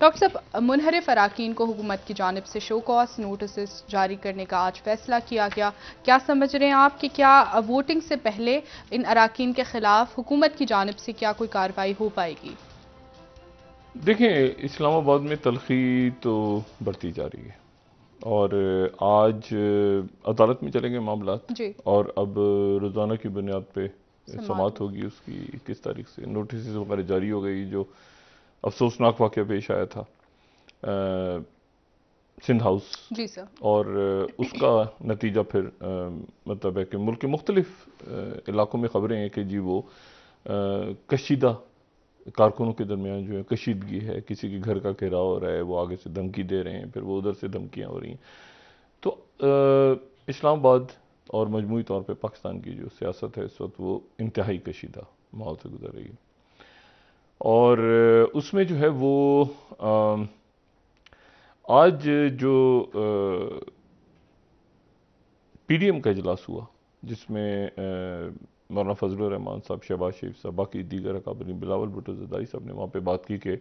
Doctor صاحب، منحرف اراکین کو حکومت کی جانب سے شو کاز نوٹسز جاری کرنے کا آج فیصلہ کیا گیا. کیا سمجھ رہے ہیں آپ کہ کیا ووٹنگ سے پہلے ان اراکین کے خلاف حکومت کی جانب سے کیا کوئی کارروائی ہو پائے گی؟ دیکھیں، اسلام آباد میں تلخی تو بڑھتی جا رہی ہے اور آج عدالت میں چلیں گے معاملات، جی. اور اب روزانہ کی بنیاد پہ سماعت سماعت ہوگی اس کی 21 تاریخ سے. نوٹسز وغیرہ جاری ہو گئی. جو افسوسناک واقعہ پیش آیا تھا سندھ ہاؤس، جی سر. اور اس کا نتیجہ پھر مطلب ہے کہ ملک کے مختلف علاقوں میں خبریں ہیں کہ جی وہ کشیدہ کارکنوں کے درمیان جو ہے کشیدگی ہے، کسی کے گھر کا گھیراؤ ہو رہا ہے، وہ آگے سے دھمکی دے رہے ہیں، پھر وہ ادھر سے دھمکیاں ہو رہی ہیں. تو اسلام آباد اور مجموعی طور پہ پاکستان کی جو سیاست ہے اس وقت وہ انتہائی کشیدہ ماحول سے گزر رہی ہے. اور اس میں جو ہے وہ آج جو پی ڈی ایم کا اجلاس ہوا، جس میں مولانا فضل الرحمان صاحب، شہباز شریف صاحب، باقی دیگر اکابرین، بلاول بھٹو زرداری صاحب نے وہاں پہ بات کی کہ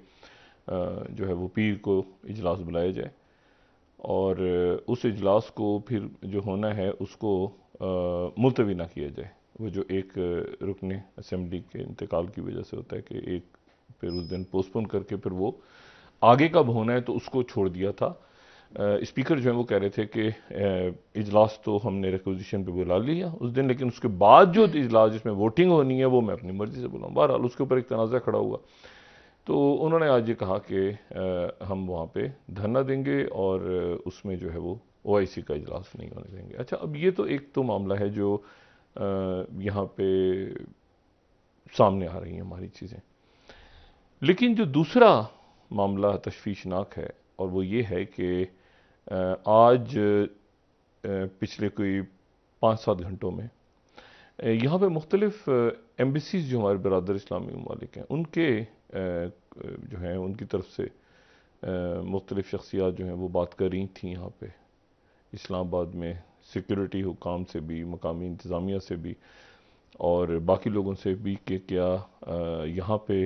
جو ہے وہ پیر کو اجلاس بلایا جائے، اور اس اجلاس کو پھر جو ہونا ہے اس کو ملتوی نہ کیا جائے. وہ جو ایک رکن اسمبلی کے انتقال کی وجہ سے ہوتا ہے کہ ایک پھر اس دن پوسٹ پون کر کے پھر وہ آگے کب ہونا ہے تو اس کو چھوڑ دیا تھا. اسپیکر جو ہیں وہ کہہ رہے تھے کہ اجلاس تو ہم نے ریکوزیشن پہ بلا لیا اس دن، لیکن اس کے بعد جو اجلاس جس میں ووٹنگ ہونی ہے وہ میں اپنی مرضی سے بلاؤں. بہرحال اس کے اوپر ایک تنازع کھڑا ہوا. تو انہوں نے آج یہ کہا کہ ہم وہاں پہ دھرنا دیں گے اور اس میں جو ہے وہ او آئی سی کا اجلاس نہیں ہونے دیں گے. اچھا، اب یہ تو ایک تو معاملہ ہے جو یہاں پہ سامنے آ رہی ہیں ہماری چیزیں. لیکن جو دوسرا معاملہ تشویشناک ہے اور وہ یہ ہے کہ آج پچھلے کوئی 5-7 گھنٹوں میں یہاں پہ مختلف ایمبیسیز جو ہمارے برادر اسلامی ممالک ہیں ان کے جو ہیں ان کی طرف سے مختلف شخصیات جو ہیں وہ بات کر رہی تھیں یہاں پہ اسلام آباد میں، سیکیورٹی حکام سے بھی، مقامی انتظامیہ سے بھی اور باقی لوگوں سے بھی، کہ کیا یہاں پہ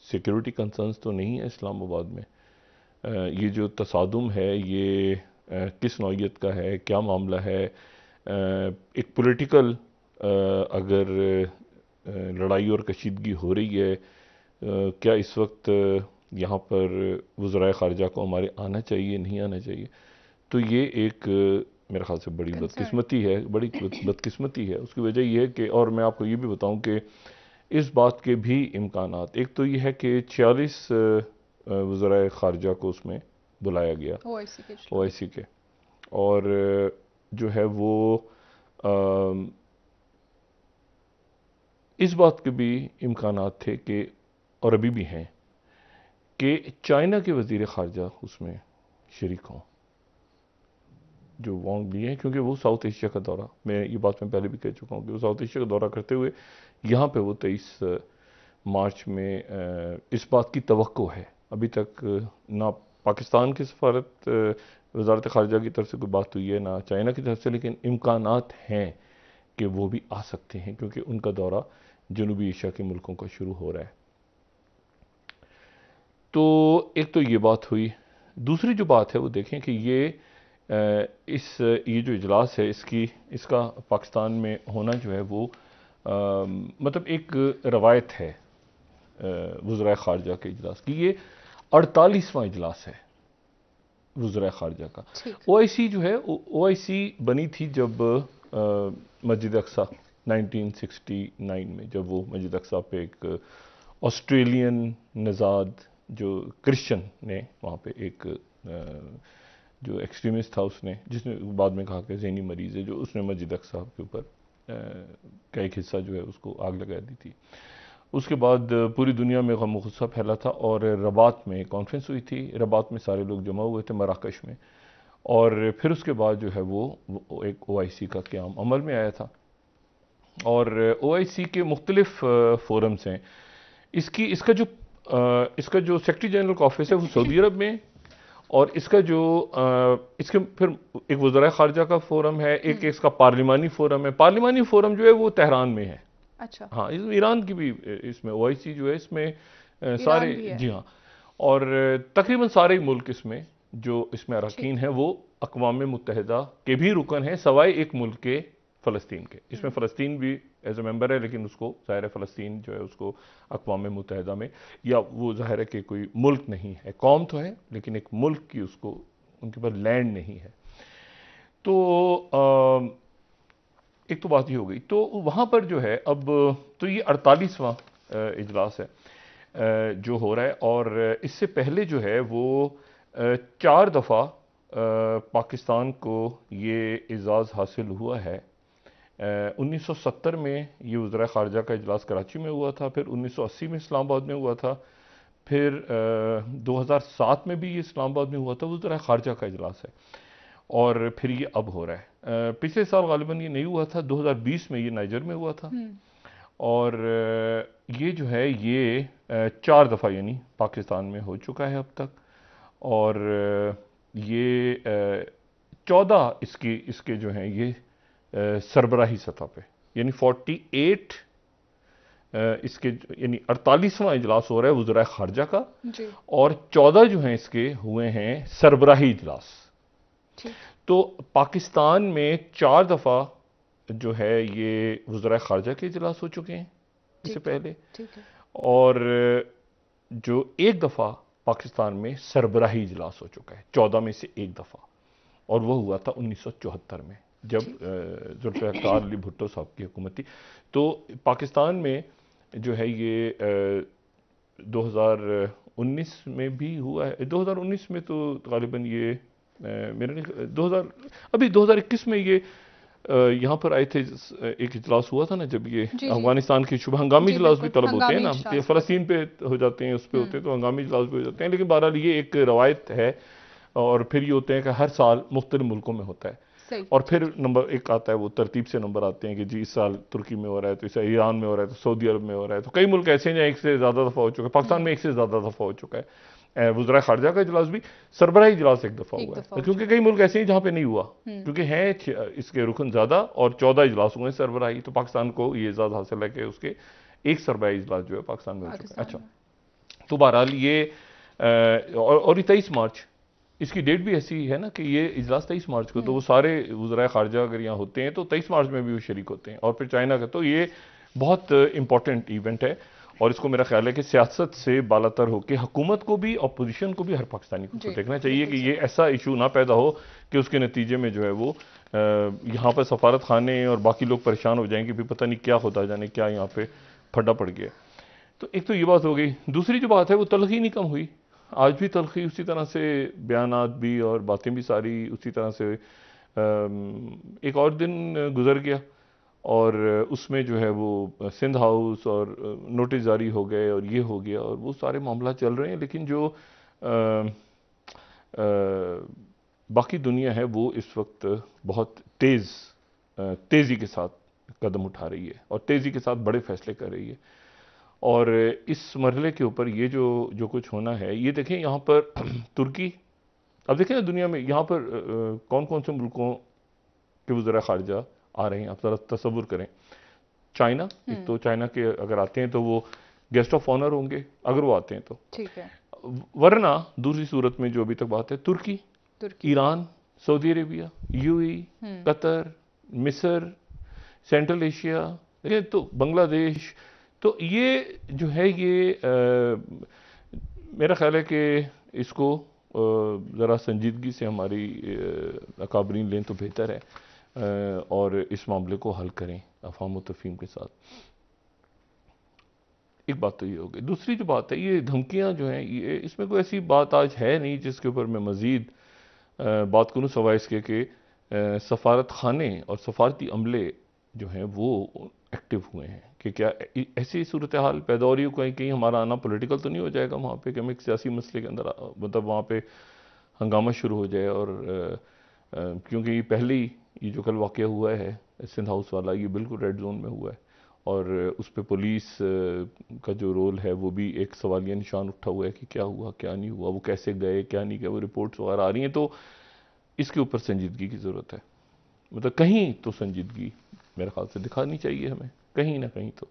سیکیورٹی کنسرنز تو نہیں ہے اسلام آباد میں. یہ جو تصادم ہے یہ کس نوعیت کا ہے، کیا معاملہ ہے. ایک پولیٹیکل اگر لڑائی اور کشیدگی ہو رہی ہے، کیا اس وقت یہاں پر وزرائے خارجہ کو ہمارے آنا چاہیے، نہیں آنا چاہیے. تو یہ ایک میرے خیال سے بڑی بدقسمتی ہے، بڑی بدقسمتی ہے. اس کی وجہ یہ ہے کہ، اور میں آپ کو یہ بھی بتاؤں کہ اس بات کے بھی امکانات، ایک تو یہ ہے کہ 46 وزرائے خارجہ کو اس میں بلایا گیا او او آئی سی کے، اور جو ہے وہ اس بات کے بھی امکانات تھے کہ، اور ابھی بھی ہیں، کہ چائنا کے وزیر خارجہ اس میں شریک ہوں، جو وانگ بھی ہیں، کیونکہ وہ ساؤتھ ایشیا کا دورہ، میں یہ بات میں پہلے بھی کہہ چکا ہوں کہ وہ ساؤتھ ایشیا کا دورہ کرتے ہوئے یہاں پہ وہ 23 مارچ میں اس بات کی توقع ہے. ابھی تک نہ پاکستان کی سفارت وزارت خارجہ کی طرف سے کوئی بات ہوئی ہے، نہ چائنا کی طرف سے، لیکن امکانات ہیں کہ وہ بھی آ سکتے ہیں کیونکہ ان کا دورہ جنوبی ایشیا کے ملکوں کا شروع ہو رہا ہے. تو ایک تو یہ بات ہوئی. دوسری جو بات ہے وہ دیکھیں کہ یہ جو اجلاس ہے اس کا پاکستان میں ہونا جو ہے وہ مطلب ایک روایت ہے وزرائے خارجہ کے اجلاس کی. یہ 48واں اجلاس ہے وزرائے خارجہ کا. او آئی سی جو ہے، او آئی سی بنی تھی جب مسجد اقصی 1969 میں، جب وہ مسجد اقصی پہ ایک آسٹریلین نژاد جو کرسچن نے وہاں پہ ایک جو ایکسٹریمسٹ تھا، اس نے، جس نے بعد میں کہا کہ ذہنی مریض ہے، جو اس نے مسجد اقصی کے اوپر کا ایک حصہ جو ہے اس کو آگ لگا دی تھی. اس کے بعد پوری دنیا میں غم و غصہ پھیلا تھا اور رباط میں کانفرنس ہوئی تھی. رباط میں سارے لوگ جمع ہوئے تھے، مراکش میں، اور پھر اس کے بعد جو ہے وہ ایک او آئی سی کا قیام عمل میں آیا تھا. اور او آئی سی کے مختلف فورمز ہیں. اس کا جو سیکرٹری جنرل کا آفس ہے وہ سعودی عرب میں، اور اس کا جو اس کے پھر ایک وزرائے خارجہ کا فورم ہے، ایک اس کا پارلیمانی فورم ہے. پارلیمانی فورم جو ہے وہ تہران میں ہے. اچھا. ہاں، ایران کی بھی اس میں او آئی سی جو ہے اس میں سارے، جی ہاں. اور تقریباً سارے ملک جو اس میں اراکین ہیں وہ اقوام متحدہ کے بھی رکن ہیں سوائے ایک ملک کے فلسطین کے. اس میں فلسطین بھی ایز اے ممبر ہے لیکن اس کو ظاہر ہے فلسطین جو ہے اس کو اقوام متحدہ میں یا وہ ظاہر ہے کہ کوئی ملک نہیں ہے, قوم تو ہے لیکن ایک ملک کی اس کو ان کے پاس لینڈ نہیں ہے. تو ایک تو بات یہ ہو گئی. تو وہاں پر جو ہے اب تو یہ 48واں اجلاس ہے جو ہو رہا ہے, اور اس سے پہلے جو ہے وہ 4 دفعہ پاکستان کو یہ اعزاز حاصل ہوا ہے. 1970 میں یہ وزراء خارجہ کا اجلاس کراچی میں ہوا تھا, پھر 1980 میں اسلام آباد میں ہوا تھا, پھر 2007 میں بھی یہ اسلام آباد میں ہوا تھا وزراء خارجہ کا اجلاس ہے, اور پھر یہ اب ہو رہا ہے. پچھلے سال غالباً یہ نہیں ہوا تھا, 2020 میں یہ نائجر میں ہوا تھا, اور یہ جو ہے یہ 4 دفعہ یعنی پاکستان میں ہو چکا ہے اب تک, اور یہ 14 اس کے جو ہیں یہ سربراہی سطح پہ یعنی 48 اس کے یعنی 48واں اجلاس ہو رہا ہے وزراء خارجہ کا, اور 14 جو ہیں اس کے ہوئے ہیں سربراہی اجلاس. تو پاکستان میں 4 دفعہ جو ہے یہ وزراء خارجہ کے اجلاس ہو چکے ہیں اس سے پہلے, اور جو 1 دفعہ پاکستان میں سربراہی اجلاس ہو چکا ہے 14 میں سے 1 دفعہ, اور وہ ہوا تھا 1974 میں جب ذوالفقار علی بھٹو صاحب کی حکومت تھی. تو پاکستان میں جو ہے یہ 2019 میں بھی ہوا ہے. 2019 میں تو غالباً یہ میرے 2021 میں یہ یہاں پر آئے تھے, ایک اجلاس ہوا تھا نا جب یہ افغانستان کے شبہ ہنگامی اجلاس بھی طلب ہوتے ہیں نا, فلسطین پہ ہو جاتے ہیں, اس پہ ہوتے ہیں تو ہنگامی اجلاس بھی ہو جاتے ہیں, لیکن بہرحال یہ ایک روایت ہے, اور پھر یہ ہوتے ہیں کہ ہر سال مختلف ملکوں میں ہوتا ہے, اور پھر نمبر 1 آتا ہے, وہ ترتیب سے نمبر آتے ہیں کہ جی اس سال ترکی میں ہو رہا ہے, تو اس سال ایران میں ہو رہا ہے, تو سعودی عرب میں ہو رہا ہے, تو کئی ملک ایسے ہیں جہاں ایک سے زیادہ دفعہ ہو چکا ہے. پاکستان میں 1 سے زیادہ دفعہ ہو چکا ہے. وزراء خارجہ کا اجلاس بھی, سربراہی اجلاس 1 دفعہ ہوا ہے, کیونکہ کئی ملک ایسے ہیں جہاں پہ نہیں ہوا, کیونکہ ہیں اس کے رکن زیادہ, اور 14 اجلاس ہوئے ہیں سربراہی. تو پاکستان کو یہ اعزاز حاصل ہے کہ اس کے 1 سربراہی اجلاس جو ہے پاکستان میں ہو چکا ہے. اچھا, تو بہرحال یہ اور یہ 23 مارچ اس کی ڈیٹ بھی ایسی ہے نا کہ یہ اجلاس 23 مارچ کو, تو وہ سارے وزراء خارجہ اگر یہاں ہوتے ہیں تو 23 مارچ میں بھی وہ شریک ہوتے ہیں, اور پھر چائنا کا. تو یہ بہت امپورٹنٹ ایونٹ ہے, اور اس کو میرا خیال ہے کہ سیاست سے بالا تر ہو کے حکومت کو بھی اپوزیشن کو بھی ہر پاکستانی کو دیکھنا چاہیے کہ یہ ایسا ایشو نہ پیدا ہو کہ اس کے نتیجے میں جو ہے وہ یہاں پر سفارت خانے اور باقی لوگ پریشان ہو جائیں کہ بھی پتہ نہیں کیا ہوتا جانے کیا یہاں پہ پھڈا پڑ گیا. تو ایک تو یہ بات ہو گئی. دوسری جو بات ہے وہ تلخی نہیں کم ہوئی, آج بھی تلخی اسی طرح سے, بیانات بھی اور باتیں بھی ساری اسی طرح سے. ایک اور دن گزر گیا اور اس میں جو ہے وہ سندھ ہاؤس اور نوٹس جاری ہو گئے اور یہ ہو گیا اور وہ سارے معاملات چل رہے ہیں, لیکن جو باقی دنیا ہے وہ اس وقت بہت تیزی کے ساتھ قدم اٹھا رہی ہے اور تیزی کے ساتھ بڑے فیصلے کر رہی ہے. اور اس مرحلے کے اوپر یہ جو کچھ ہونا ہے, یہ دیکھیں یہاں پر ترکی, اب دیکھیں نا دنیا میں یہاں پر کون کون سے ملکوں کے وزراء خارجہ آ رہے ہیں, آپ ذرا تصور کریں. چائنا, ایک تو چائنا کے اگر آتے ہیں تو وہ گیسٹ آف آنر ہوں گے اگر وہ آتے ہیں تو, ٹھیک ہے, ورنہ دوسری صورت میں جو ابھی تک بات ہے ترکی, ایران, سعودی عربیہ, یو اے ای, قطر, مصر, سینٹرل ایشیا, تو بنگلہ دیش. تو یہ جو ہے یہ میرا خیال ہے کہ اس کو ذرا سنجیدگی سے ہماری اکابرین لیں تو بہتر ہے, اور اس معاملے کو حل کریں افہام و تفہیم کے ساتھ. ایک بات تو یہ ہو گئی. دوسری جو بات ہے یہ دھمکیاں جو ہیں, یہ اس میں کوئی ایسی بات آج ہے نہیں جس کے اوپر میں مزید بات کروں سوائے اس کے کہ سفارت خانے اور سفارتی عملے جو ہیں وہ ایکٹیو ہوئے ہیں کہ کیا ایسی صورتحال پیدا ہو رہی ہو کہیں ہمارا آنا پولیٹیکل تو نہیں ہو جائے گا وہاں پہ, کہ ہم ایک سیاسی مسئلے کے اندر مطلب وہاں پہ ہنگامہ شروع ہو جائے. اور کیونکہ یہ پہلی یہ جو کل واقعہ ہوا ہے سندھ ہاؤس والا, یہ بالکل ریڈ زون میں ہوا ہے, اور اس پہ پولیس کا جو رول ہے وہ بھی ایک سوالیہ نشان اٹھا ہوا ہے کہ کیا ہوا کیا نہیں ہوا, وہ کیسے گئے کیا نہیں گئے, وہ رپورٹس وغیرہ آ رہی ہیں. تو اس کے اوپر سنجیدگی کی ضرورت ہے, مطلب کہیں تو سنجیدگی میرے خیال سے دکھانی چاہیے ہمیں, کہیں نہ کہیں تو.